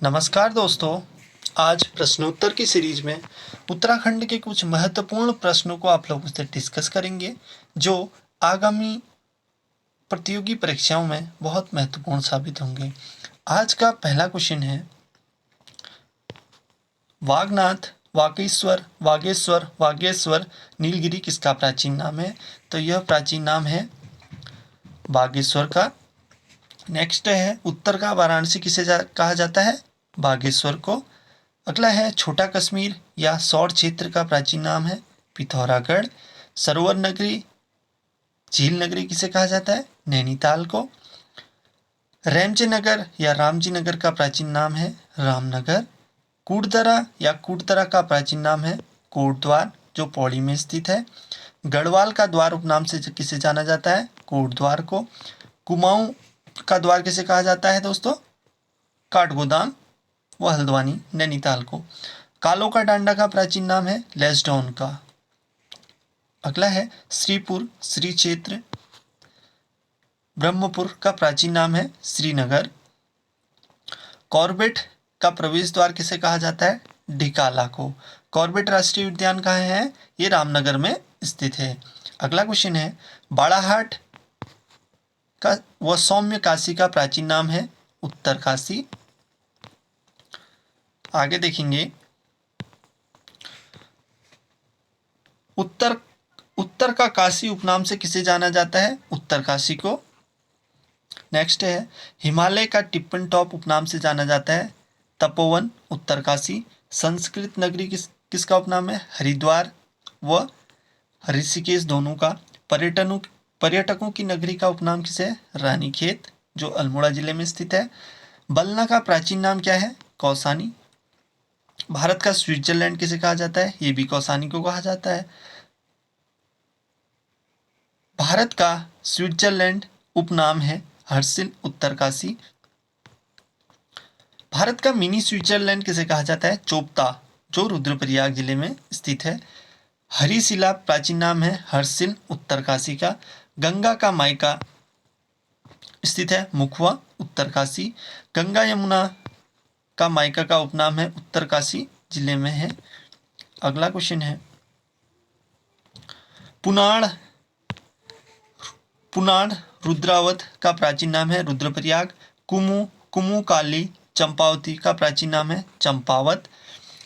नमस्कार दोस्तों। आज प्रश्नोत्तर की सीरीज में उत्तराखंड के कुछ महत्वपूर्ण प्रश्नों को आप लोगों से डिस्कस करेंगे जो आगामी प्रतियोगी परीक्षाओं में बहुत महत्वपूर्ण साबित होंगे। आज का पहला क्वेश्चन है, वागनाथ, वागेश्वर, वागेश्वर, नीलगिरी किसका प्राचीन नाम है? तो यह प्राचीन नाम है बागेश्वर का। नेक्स्ट है, उत्तर का वाराणसी किसे कहा जाता है? बागेश्वर को। अगला है, छोटा कश्मीर या सौर क्षेत्र का प्राचीन नाम है पिथौरागढ़। सरोवर नगरी, झील नगरी किसे कहा जाता है? नैनीताल को। रैमजे नगर या रामजी नगर का प्राचीन नाम है रामनगर। कूटदरा या कूटदरा का प्राचीन नाम है कोटद्वार, जो पौड़ी में स्थित है। गढ़वाल का द्वार उपनाम से किसे जाना जाता है? कोटद्वार को। कुमाऊं का द्वार किसे कहा जाता है दोस्तों? काठगोदाम व हल्द्वानी, नैनीताल को। कालो का डांडा का प्राचीन नाम है लेस्डोन का। अगला है, श्रीपुर, श्री क्षेत्र, ब्रह्मपुर का प्राचीन नाम है श्रीनगर। कॉर्बेट का प्रवेश द्वार किसे कहा जाता है? ढिकाला को। कॉर्बेट राष्ट्रीय उद्यान कहाँ है? ये रामनगर में स्थित है। अगला क्वेश्चन है, बाड़ाहाट का व सौम्य काशी का प्राचीन नाम है उत्तर काशी। आगे देखेंगे, उत्तर का काशी उपनाम से किसे जाना जाता है? उत्तर काशी को। नेक्स्ट है, हिमालय का टिप्पण टॉप उपनाम से जाना जाता है तपोवन, उत्तर काशी। संस्कृत नगरी किसका उपनाम है? हरिद्वार व ऋषिकेश दोनों का। पर्यटकों की नगरी का उपनाम किसे है? रानीखेत, जो अल्मोड़ा जिले में स्थित है। बलना का प्राचीन नाम क्या है? कौसानी। भारत का स्विट्जरलैंड किसे कहा जाता है? ये भी कौसानी को कहा जाता है। भारत का स्विट्जरलैंड उपनाम है हर्षिल, उत्तरकाशी। भारत का मिनी स्विट्जरलैंड किसे कहा जाता है? चोपता, जो रुद्रप्रयाग जिले में स्थित है। हरिशिला प्राचीन नाम है हर्षिल, उत्तरकाशी का। गंगा का मायका स्थित है मुखवा, उत्तरकाशी। गंगा यमुना का मायका का उपनाम है उत्तरकाशी जिले में है। अगला क्वेश्चन है, पुनाड़ पुनाड़ रुद्रावत का प्राचीन नाम है रुद्रप्रयाग। कुमू काली चंपावती का प्राचीन नाम है चंपावत।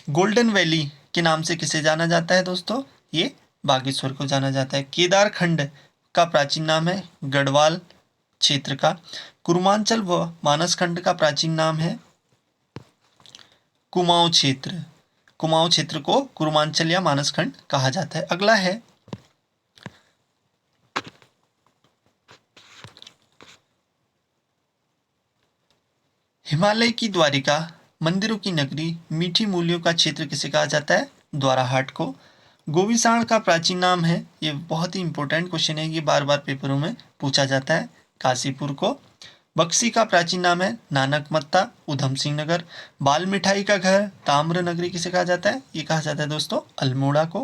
गोल्डन वैली के नाम से किसे जाना जाता है दोस्तों? ये बागेश्वर को जाना जाता है। केदारखंड का प्राचीन नाम है गढ़वाल क्षेत्र का। कुरुमांचल व मानसखंड का प्राचीन नाम है कुमाऊं क्षेत्र। कुमाऊं क्षेत्र को कुरुमांचल या मानसखंड कहा जाता है। अगला है, हिमालय की द्वारिका, मंदिरों की नगरी, मीठी मूलियों का क्षेत्र किसे कहा जाता है? द्वाराहाट को। गोविसाण का प्राचीन नाम है, ये बहुत ही इंपॉर्टेंट क्वेश्चन है, ये बार बार पेपरों में पूछा जाता है, काशीपुर को। बक्सी का प्राचीन नाम है नानकमत्ता, उधम सिंह नगर। बाल मिठाई का घर, ताम्र नगरी किसे कहा जाता है? ये कहा जाता है दोस्तों अल्मोड़ा को।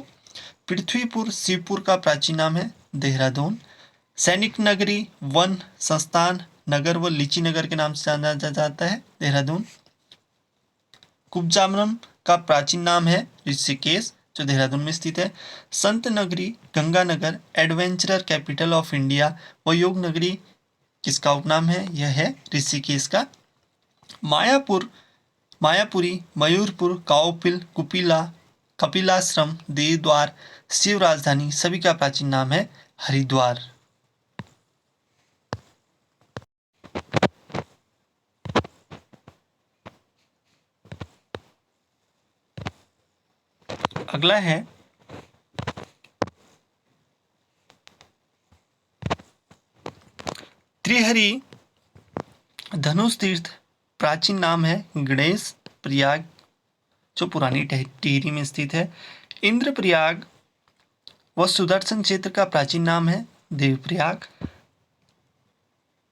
पृथ्वीपुर शिवपुर का प्राचीन नाम है देहरादून। सैनिक नगरी, वन, संस्थान, नगर व लीची नगर के नाम से जाना जाता है देहरादून। कुब्जामनम का प्राचीन नाम है ऋषिकेश, जो देहरादून में स्थित है। संत नगरी Ganganagar, adventurer capital of India व योग नगरी किसका उपनाम है? यह है ऋषिकेश का। मायापुरी, मयूरपुर, काउपिल, कपिलाश्रम, देवद्वार, शिव राजधानी सभी का प्राचीन नाम है हरिद्वार। अगला है, त्रिहरी धनुष तीर्थ प्राचीन नाम है गणेश प्रयाग, जो पुरानी टिहरी में स्थित है। इंद्रप्रयाग व सुदर्शन क्षेत्र का प्राचीन नाम है देवप्रयाग।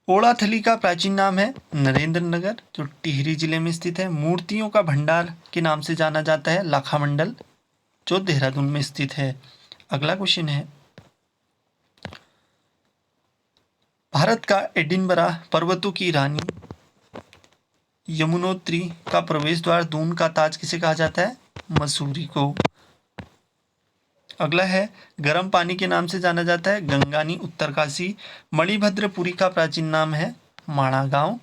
ओड़ाथली का प्राचीन नाम है नरेंद्र नगर, जो टिहरी जिले में स्थित है। मूर्तियों का भंडार के नाम से जाना जाता है लाखामंडल, जो देहरादून में स्थित है। अगला क्वेश्चन है, भारत का एडिनबरा पर्वतों की रानी यमुनोत्री का प्रवेश द्वार, दून का ताज किसे कहा जाता है? मसूरी को। अगला है, गर्म पानी के नाम से जाना जाता है गंगानी उत्तरकाशी। मणिभद्रपुरी का प्राचीन नाम है माणागांव।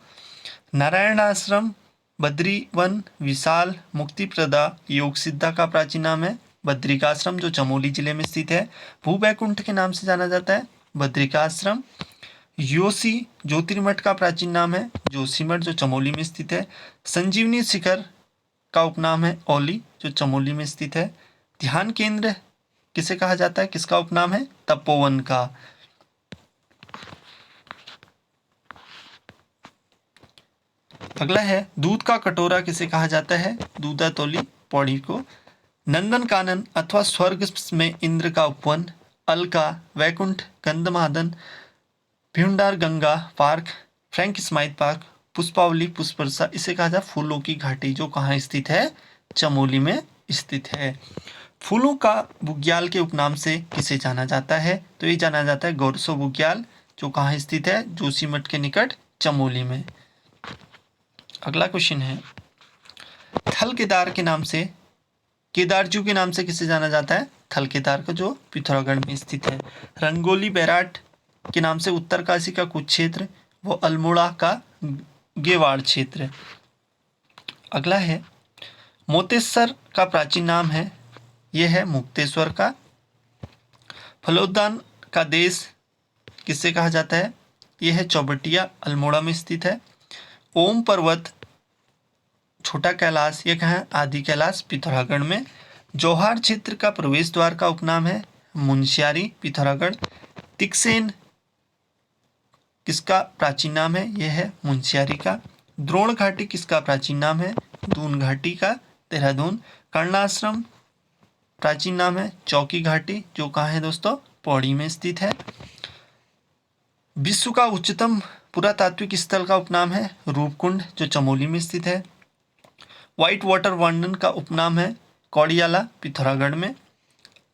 नारायण आश्रम, बद्रीवन, विशाल, मुक्तिप्रदा, योग सिद्धा का प्राचीन नाम है बद्रिकाश्रम जो चमोली जिले में स्थित है। भूवैकुंठ के नाम से जाना जाता है बद्रिकाश्रम। योशी ज्योतिर्मठ का प्राचीन नाम है जोशीमठ जो चमोली में स्थित है। संजीवनी शिखर का उपनाम है औली जो चमोली में स्थित है। ध्यान केंद्र किसे कहा जाता है, किसका उपनाम है? तपोवन का। अगला है, दूध का कटोरा किसे कहा जाता है? दूधातोली पौड़ी को। नंदन कानन अथवा स्वर्ग में इंद्र का उपवन, Alaka, Vaikuntha, Gandhamadan, Bhyundar Ganga park, Frank Smythe park, Pushpavali Pushparasa, इसे कहा जाता है फूलों की घाटी जो कहाँ स्थित है? चमोली में स्थित है। फूलों का बुग्याल के उपनाम से किसे जाना जाता है? तो ये जाना जाता है गौरसो बुग्याल जो कहाँ स्थित है? जोशीमठ के निकट चमोली में। अगला क्वेश्चन है, थल केदार के नाम से, केदारजू के नाम से किसे जाना जाता है? थल केदार को जो पिथौरागढ़ में स्थित है। रंगोली बैराट के नाम से उत्तरकाशी का कुछ क्षेत्र, वो अल्मोड़ा का गेवाड़ क्षेत्र। अगला है, मोतेश्वर का प्राचीन नाम है, यह है मुक्तेश्वर का। फलोद्यान का देश किसे कहा जाता है? यह है चौबटिया अल्मोड़ा में स्थित है। ओम पर्वत, छोटा कैलाश, यह कहाँ है? आदि कैलाश पिथौरागढ़ में। जौहार क्षेत्र का प्रवेश द्वार का उपनाम है मुंशियारी पिथौरागढ़। तिक्सेन किसका प्राचीन नाम है? यह है मुंशियारी का। द्रोण घाटी किसका प्राचीन नाम है? दून घाटी का, देहरादून। कर्णाश्रम प्राचीन नाम है चौकी घाटी जो कहाँ है दोस्तों? पौड़ी में स्थित है। विश्व का उच्चतम पुरातात्विक स्थल का उपनाम है रूपकुंड जो चमोली में स्थित है। व्हाइट वाटर वर्णन का उपनाम है कौड़ियाला पिथौरागढ़ में।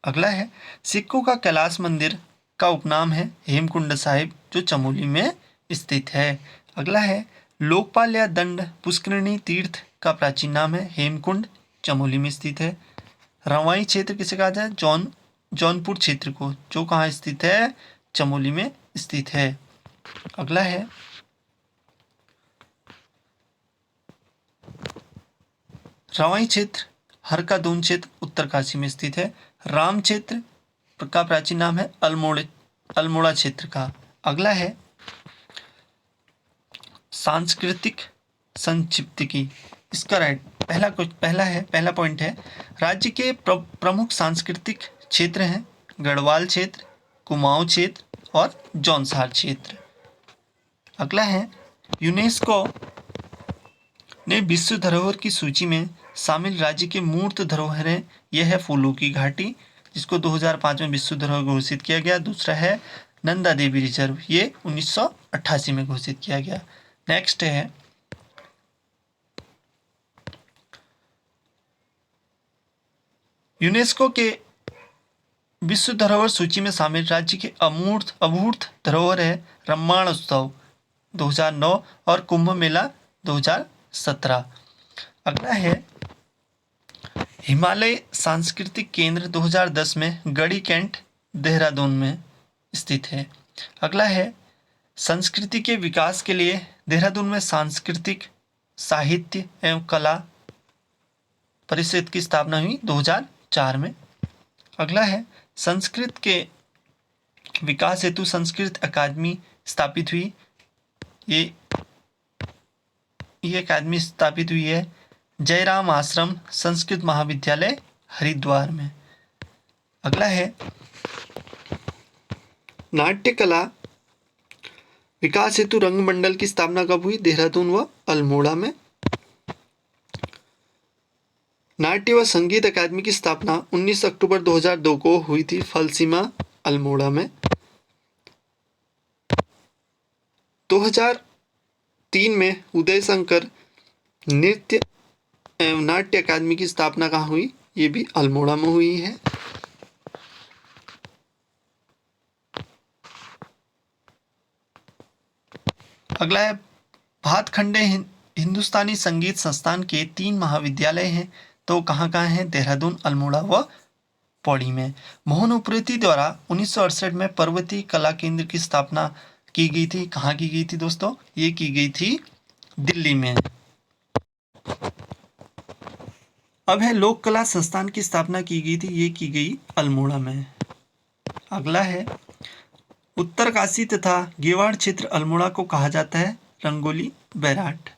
अगला है, सिखों का कैलाश मंदिर का उपनाम है हेमकुंड साहिब जो चमोली में स्थित है। अगला है, लोकपाल या दंड पुष्करिणी तीर्थ का प्राचीन नाम है हेमकुंड चमोली में स्थित है। रवाई क्षेत्र किसे कहा जाए? जौनपुर क्षेत्र को जो कहाँ स्थित है? चमोली में स्थित है। अगला है, रवाई क्षेत्र हरका-दून क्षेत्र उत्तरकाशी में स्थित है। राम क्षेत्र का प्राचीन नाम है अल्मोड़ा क्षेत्र का। अगला है, सांस्कृतिक संक्षिप्तिकी, इसका पहला पॉइंट है, राज्य के प्रमुख सांस्कृतिक क्षेत्र हैं गढ़वाल क्षेत्र, कुमाऊं क्षेत्र और जौनसार क्षेत्र। अगला है, यूनेस्को ने विश्व धरोहर की सूची में शामिल राज्य की मूर्त धरोहरें, यह है फूलों की घाटी जिसको 2005 में विश्व धरोहर घोषित किया गया। दूसरा है नंदा देवी रिजर्व, ये 1988 में घोषित किया गया। नेक्स्ट है, यूनेस्को के विश्व धरोहर सूची में शामिल राज्य के अमूर्त धरोहर है रम्माण उत्सव 2009 और कुंभ मेला 2017। अगला है, हिमालय सांस्कृतिक केंद्र 2010 में गढ़ी कैंट देहरादून में स्थित है। अगला है, संस्कृति के विकास के लिए देहरादून में सांस्कृतिक साहित्य एवं कला परिषद की स्थापना हुई 2004 में। अगला है, संस्कृत के विकास हेतु संस्कृत अकादमी स्थापित हुई, ये अकादमी स्थापित हुई है जयराम आश्रम संस्कृत महाविद्यालय हरिद्वार में। अगला है, नाट्य कला विकास हेतु रंग मंडल की स्थापना कब हुई? देहरादून व अल्मोड़ा में। नाट्य व संगीत अकादमी की स्थापना 19 अक्टूबर 2002 को हुई थी फलसीमा अल्मोड़ा में। 2003 में उदय शंकर नृत्य एवं नाट्य अकादमी की स्थापना कहाँ हुई? ये भी अल्मोड़ा में हुई है। अगला है, भातखंडे हिंदुस्तानी संगीत संस्थान के 3 महाविद्यालय हैं, तो कहाँ कहाँ हैं? देहरादून, अल्मोड़ा व पौड़ी में। मोहन उप्रेती द्वारा 1968 में पर्वतीय कला केंद्र की स्थापना की गई थी। कहाँ की गई थी दोस्तों? ये की गई थी दिल्ली में। अब है लोक कला संस्थान की स्थापना की गई थी, ये की गई अल्मोड़ा में। अगला है उत्तरकाशी तथा गेवाड़ क्षेत्र अल्मोड़ा को कहा जाता है रंगोली बैराट।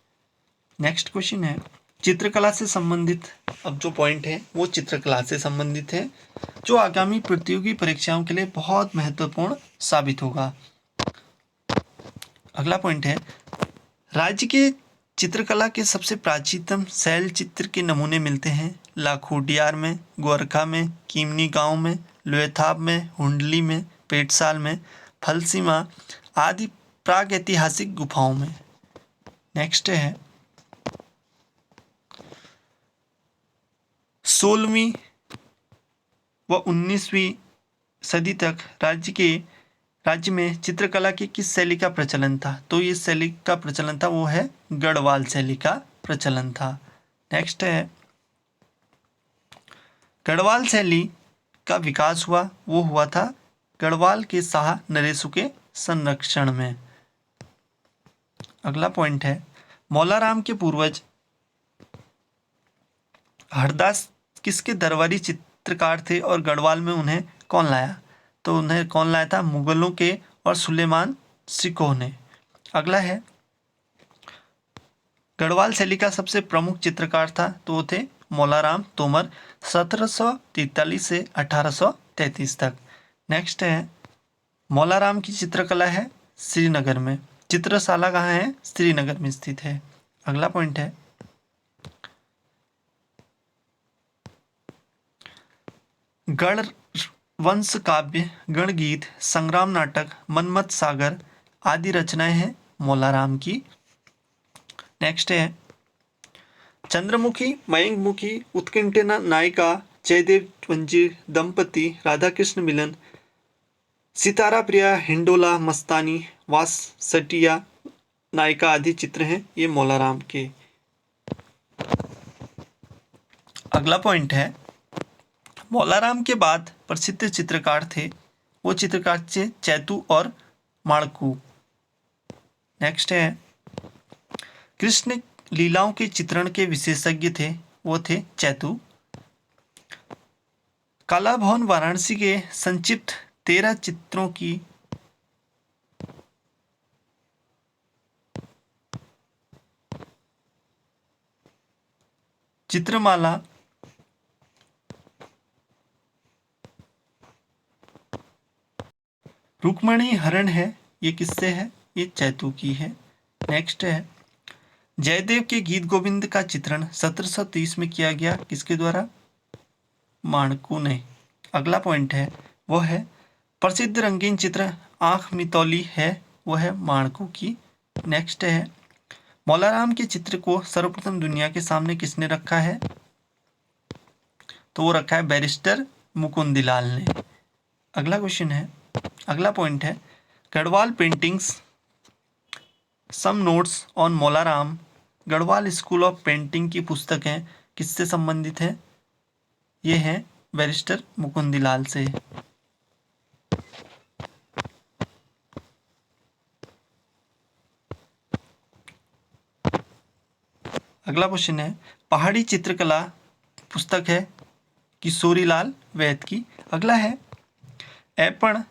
नेक्स्ट क्वेश्चन है चित्रकला से संबंधित, अब जो पॉइंट है वो चित्रकला से संबंधित है, जो आगामी प्रतियोगी परीक्षाओं के लिए बहुत महत्वपूर्ण साबित होगा। अगला पॉइंट है राज्य के चित्रकला के सबसे प्राचीनतम शैल चित्र के नमूने मिलते हैं लाखोटियार में, गोरखा में, कीमनी गांव में, लोहथाब में, हुंडली में, पेटसाल में, फलसीमा आदि प्रागैतिहासिक गुफाओं में। नेक्स्ट है 16वीं व 19वीं सदी तक राज्य में चित्रकला की किस शैली का प्रचलन था? तो ये शैली का प्रचलन था वो है गढ़वाल शैली का प्रचलन था। नेक्स्ट है गढ़वाल शैली का विकास हुआ था गढ़वाल के शाह नरेशु के संरक्षण में। अगला पॉइंट है मौलाराम के पूर्वज हरदास किसके दरबारी चित्रकार थे और गढ़वाल में उन्हें कौन लाया? तो उन्हें कौन लाया था? मुगलों के और सुलेमान सिकोह ने। अगला है गढ़वाल शैली का सबसे प्रमुख चित्रकार था, तो वो थे मौलाराम तोमर 1743 से 1833 तक। नेक्स्ट है मौलाराम की चित्रकला है श्रीनगर में। चित्रशाला कहाँ है? श्रीनगर में स्थित है। अगला पॉइंट है गढ़ वंश काव्य, गणगीत, संग्राम नाटक, मनमत सागर आदि रचनाएं हैं मौलाराम की। नेक्स्ट है चंद्रमुखी, मयंकमुखी, उत्कंठा नायिका, जयदेव वंजीर दंपति, राधा कृष्ण मिलन, सितारा प्रिया, हिंडोला मस्तानी, वास सटिया नायिका आदि चित्र हैं ये मौलाराम के। अगला पॉइंट है मौलाराम के बाद प्रसिद्ध चित्रकार थे, वो चित्रकार थे चैतू और माणकू। नेक्स्ट है कृष्ण लीलाओं के चित्रण के विशेषज्ञ थे, वो थे चैतू। कला भवन वाराणसी के संक्षिप्त 13 चित्रों की चित्रमाला रुक्मणी हरण है, ये किससे है? ये चैतू की है। नेक्स्ट है जयदेव के गीत गोविंद का चित्रण 1730 में किया गया, किसके द्वारा? माणकू ने। अगला पॉइंट है वो है प्रसिद्ध रंगीन चित्र आंख मितौली है, वो है माणकू की। नेक्स्ट है मौलाराम के चित्र को सर्वप्रथम दुनिया के सामने किसने रखा है? तो वो रखा है बैरिस्टर मुकुंदलाल ने। अगला पॉइंट है Garhwal paintings some notes on Molaram, Garhwal school of painting की पुस्तकें किससे संबंधित हैं? ये हैं बैरिस्टर मुकुंदलाल से। अगला क्वेश्चन है पहाड़ी चित्रकला पुस्तक है किशोरीलाल वैद की। अगला है ऐपण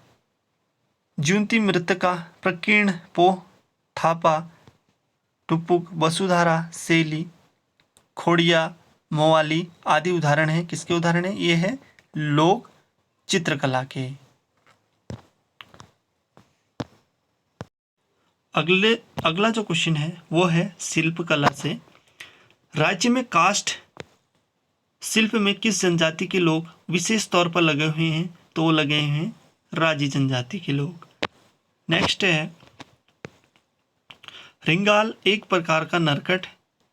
ज्यूंति मृतका, प्रकीर्ण पो, थापा, टुपुक, वसुधारा, सेली, खोड़िया, मोवाली आदि उदाहरण हैं, किसके उदाहरण हैं? ये है लोक चित्रकला के। अगला जो क्वेश्चन है वो है शिल्पकला से। राज्य में काष्ठ शिल्प में किस जनजाति के लोग विशेष तौर पर लगे हुए हैं? तो लगे हैं राजी जनजाति के लोग। नेक्स्ट है रिंगाल एक प्रकार का नरकट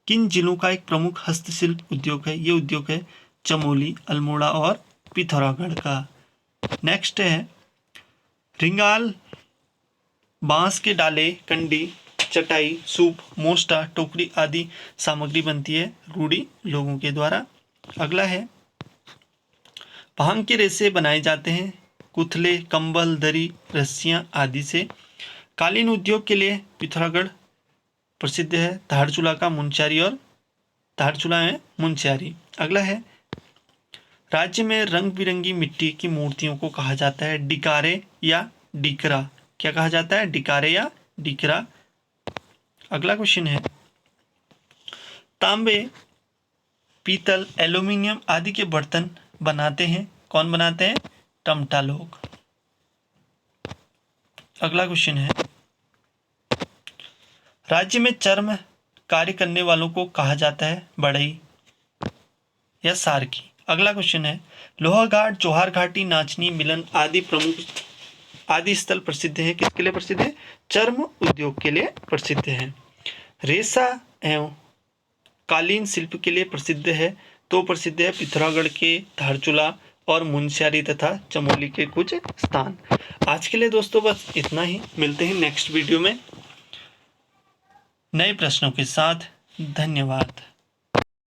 किन जिलों का एक प्रमुख हस्तशिल्प उद्योग है? ये उद्योग है चमोली, अल्मोड़ा और पिथौरागढ़ का। नेक्स्ट है रिंगाल बांस के डाले, कंडी चटाई, सूप, मोस्टा, टोकरी आदि सामग्री बनती है रूढ़ी लोगों के द्वारा। अगला है भांग के रेशे बनाए जाते हैं कुथले, कंबल, दरी, रस्सियां आदि से। कालीन उद्योग के लिए पिथौरागढ़ प्रसिद्ध है। धारचूला का मुंशियारी और धारचूला है मुंशियारी। अगला है राज्य में रंग बिरंगी मिट्टी की मूर्तियों को कहा जाता है डिकारे या डिकरा। क्या कहा जाता है? डिकारे या डिकरा। अगला क्वेश्चन है तांबे, पीतल, एल्यूमिनियम आदि के बर्तन बनाते हैं कौन बनाते हैं? टमटा लोग। अगला क्वेश्चन है राज्य में चर्म कार्य करने वालों को कहा जाता है बढ़ई या सारकी। अगला क्वेश्चन है लोहाघाट, जौहर घाटी, नाचनी, मिलन आदि प्रमुख आदि स्थल प्रसिद्ध है किसके लिए प्रसिद्ध है? चर्म उद्योग के लिए प्रसिद्ध है। रेशा एवं कालीन शिल्प के लिए प्रसिद्ध है तो प्रसिद्ध है पिथौरागढ़ के धारचूला और मुंशियारी तथा चमोली के कुछ स्थान। आज के लिए दोस्तों बस इतना ही। मिलते हैं नेक्स्ट वीडियो में नए प्रश्नों के साथ। धन्यवाद।